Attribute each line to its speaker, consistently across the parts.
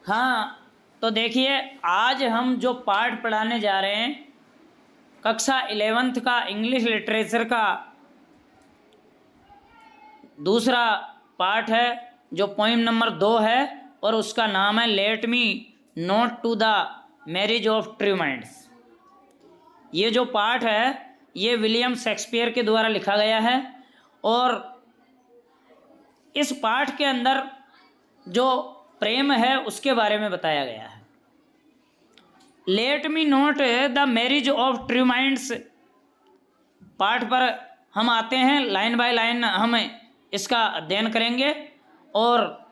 Speaker 1: हाँ, तो देखिए आज हम जो पाठ पढ़ाने जा रहे हैं कक्षा 11th का इंग्लिश लिटरेचर का दूसरा पाठ है जो पोइम नंबर 2 है और उसका नाम है let me not to the marriage of true minds. ये जो पाठ है ये विलियम शेक्सपियर के द्वारा लिखा गया है और इस पाठ के अंदर जो प्रेम है उसके बारे में बताया गया है। Let me note the marriage of true minds पाठ पर हम आते हैं, लाइन बाय लाइन हम इसका अध्ययन करेंगे और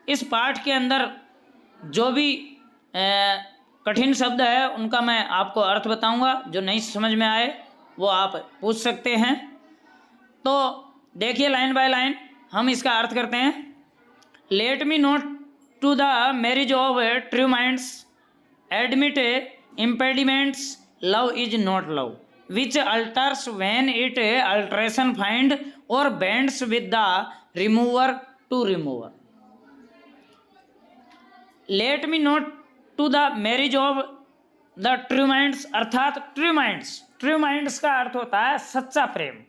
Speaker 1: इस पाठ के अंदर जो भी कठिन शब्द है उनका मैं आपको अर्थ बताऊंगा। जो नहीं समझ में आए वो आप पूछ सकते हैं। तो देखिए लाइन बाय लाइन हम इसका अर्थ करते हैं। Let me not to the marriage of true minds admit impediments love is not love which alters when it alteration find or bends with the remover to remover. Let me note to the marriage of the true minds अर्थात true minds का अर्थ होता है सच्चा प्रेम।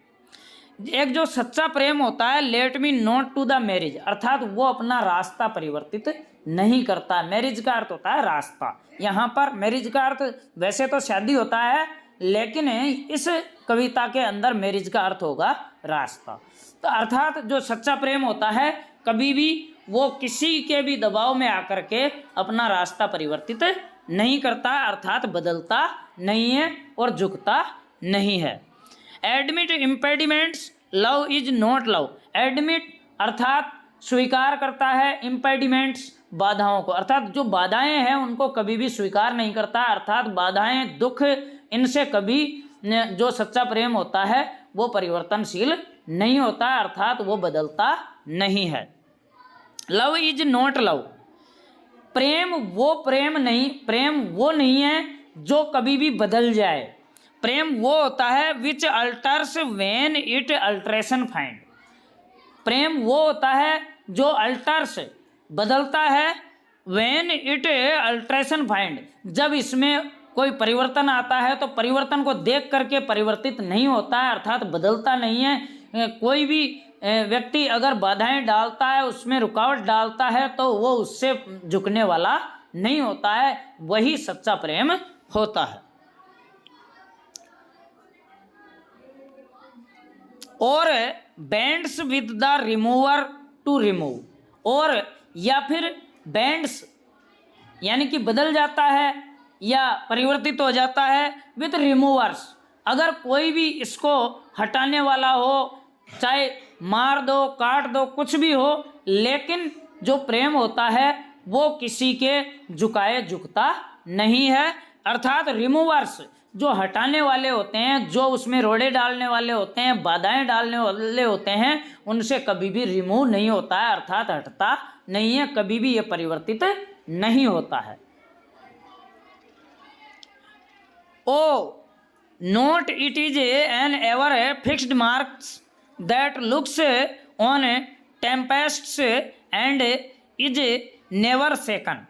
Speaker 1: एक जो सच्चा प्रेम होता है let me not to the marriage अर्थात वो अपना रास्ता परिवर्तित नहीं करता। मैरिज का अर्थ होता है रास्ता। यहाँ पर मैरिज का अर्थ वैसे तो शादी होता है लेकिन इस कविता के अंदर मैरिज का अर्थ होगा रास्ता। तो अर्थात जो सच्चा प्रेम होता है कभी भी वो किसी के भी दबाव में आकर के अपना रास्ता परिवर्तित नहीं करता अर्थात बदलता नहीं है और झुकता नहीं है। Admit impediments love is not love admit अर्थात स्वीकार करता है, इम्पेडिमेंट्स बाधाओं को अर्थात जो बाधाएं हैं उनको कभी भी स्वीकार नहीं करता अर्थात बाधाएं दुख इनसे कभी जो सच्चा प्रेम होता है वो परिवर्तनशील नहीं होता अर्थात वो बदलता नहीं है। लव इज नॉट लव प्रेम वो नहीं है जो कभी भी बदल जाए। प्रेम वो होता है which alters when it alteration find प्रेम वो होता है जो अल्टर्स बदलता है व्हेन इट अल्ट्रेशन फाइंड जब इसमें कोई परिवर्तन आता है तो परिवर्तन को देख करके परिवर्तित नहीं होता है अर्थात बदलता नहीं है। कोई भी व्यक्ति अगर बाधाएं डालता है उसमें रुकावट डालता है तो वो उससे झुकने वाला नहीं होता है, वही सच्चा प्रेम होता है। और bends with the remover to remove और या फिर बैंड्स यानी कि बदल जाता है या परिवर्तित हो जाता है विद रिमूवर्स अगर कोई भी इसको हटाने वाला हो चाहे मार दो काट दो कुछ भी हो लेकिन जो प्रेम होता है वो किसी के झुकाए झुकता नहीं है अर्थात रिमूवर्स जो हटाने वाले होते हैं, जो उसमें रोड़े डालने वाले होते हैं, बाधाएं डालने वाले होते हैं उनसे कभी भी रिमूव नहीं होता है अर्थात हटता नहीं है, कभी भी ये परिवर्तित नहीं होता है। O no it is an ever fixed mark that looks on tempests and is never shaken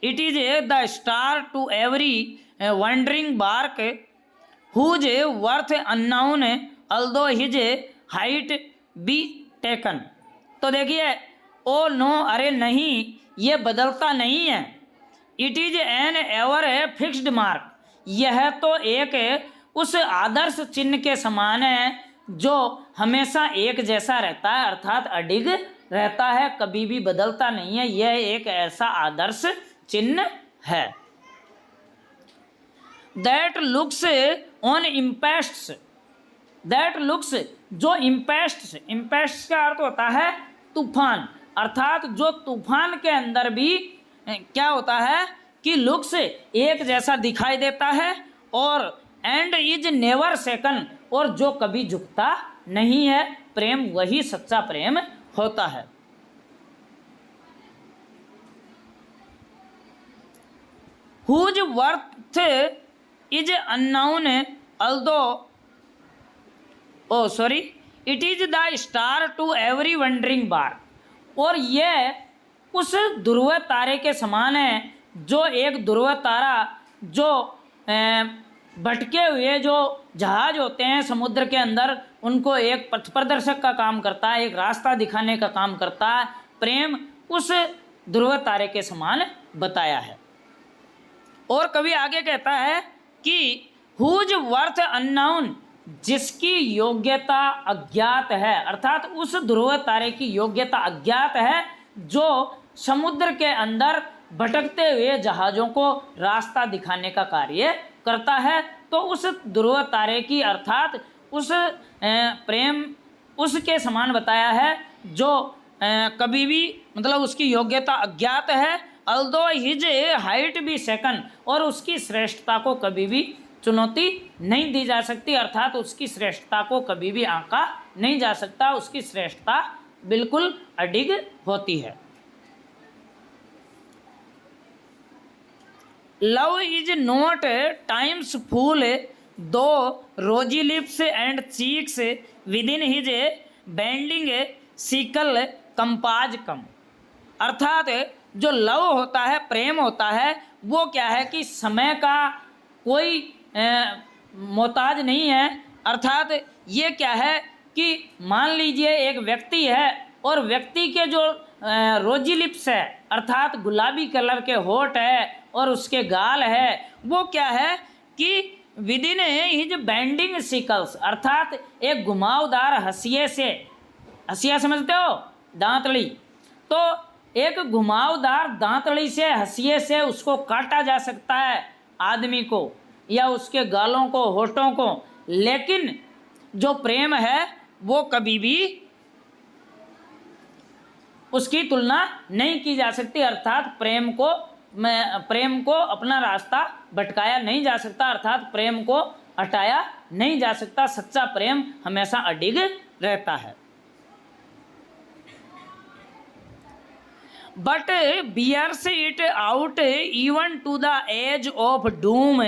Speaker 1: it is the star to every wandering bark whose worth unknown although his height be taken। तो देखिए oh no अरे नहीं ये बदलता नहीं है। It is an ever fixed mark यह तो एक उस आदर्श चिन्ह के समान है जो हमेशा एक जैसा रहता है अर्थात अडिग रहता है, कभी भी बदलता नहीं है। यह एक ऐसा आदर्श चिन्ह है। That looks on tempests that looks जो इम्पेस्ट्स का अर्थ होता है तूफान अर्थात जो तूफान के अंदर भी क्या होता है कि लुक्स एक जैसा दिखाई देता है और एंड इज नेवर सेकन और जो कभी झुकता नहीं है। प्रेम वही सच्चा प्रेम होता है। Whose worth is unknown although it is the star to every wandering bark और यह उस ध्रुव तारे के समान है, जो एक ध्रुव तारा जो भटके हुए जो जहाज होते हैं समुद्र के अंदर, उनको एक पथ प्रदर्शक का काम करता है, एक रास्ता दिखाने का काम करता है। प्रेम उस ध्रुव तारे के समान बताया है। और कवि आगे कहता है कि हुज वर्थ अननोन, जिसकी योग्यता अज्ञात है, अर्थात उस ध्रुव तारे की योग्यता अज्ञात है, जो समुद्र के अंदर भटकते हुए जहाज़ों को रास्ता दिखाने का कार्य करता है। तो उस ध्रुव तारे की अर्थात उस प्रेम उसके समान बताया है, जो कभी भी मतलब उसकी योग्यता अज्ञात है। Although his height be second, और उसकी श्रेष्ठता को कभी भी चुनौती नहीं दी जा सकती, अर्थात उसकी श्रेष्ठता को कभी भी आंका नहीं जा सकता, उसकी श्रेष्ठता बिल्कुल अडिग होती है। Love is not Time's fool though rosy lips and cheeks within his bending sickle's compass come, अर्थात जो लव होता है, प्रेम होता है, वो क्या है कि समय का कोई मोहताज नहीं है। अर्थात ये क्या है कि मान लीजिए एक व्यक्ति है, और व्यक्ति के जो रोजी लिप्स है, अर्थात गुलाबी कलर के होठ है और उसके गाल है, वो क्या है कि with in his bending sicles, अर्थात एक घुमावदार हंसिए से, हंसिया समझते हो, दांतली, तो एक घुमावदार दांतली से, हंसिए से उसको काटा जा सकता है आदमी को, या उसके गालों को, होठों को, लेकिन जो प्रेम है वो कभी भी उसकी तुलना नहीं की जा सकती। अर्थात प्रेम को अपना रास्ता भटकाया नहीं जा सकता, अर्थात प्रेम को हटाया नहीं जा सकता। सच्चा प्रेम हमेशा अडिग रहता है। But bears it out even to the edge of Doom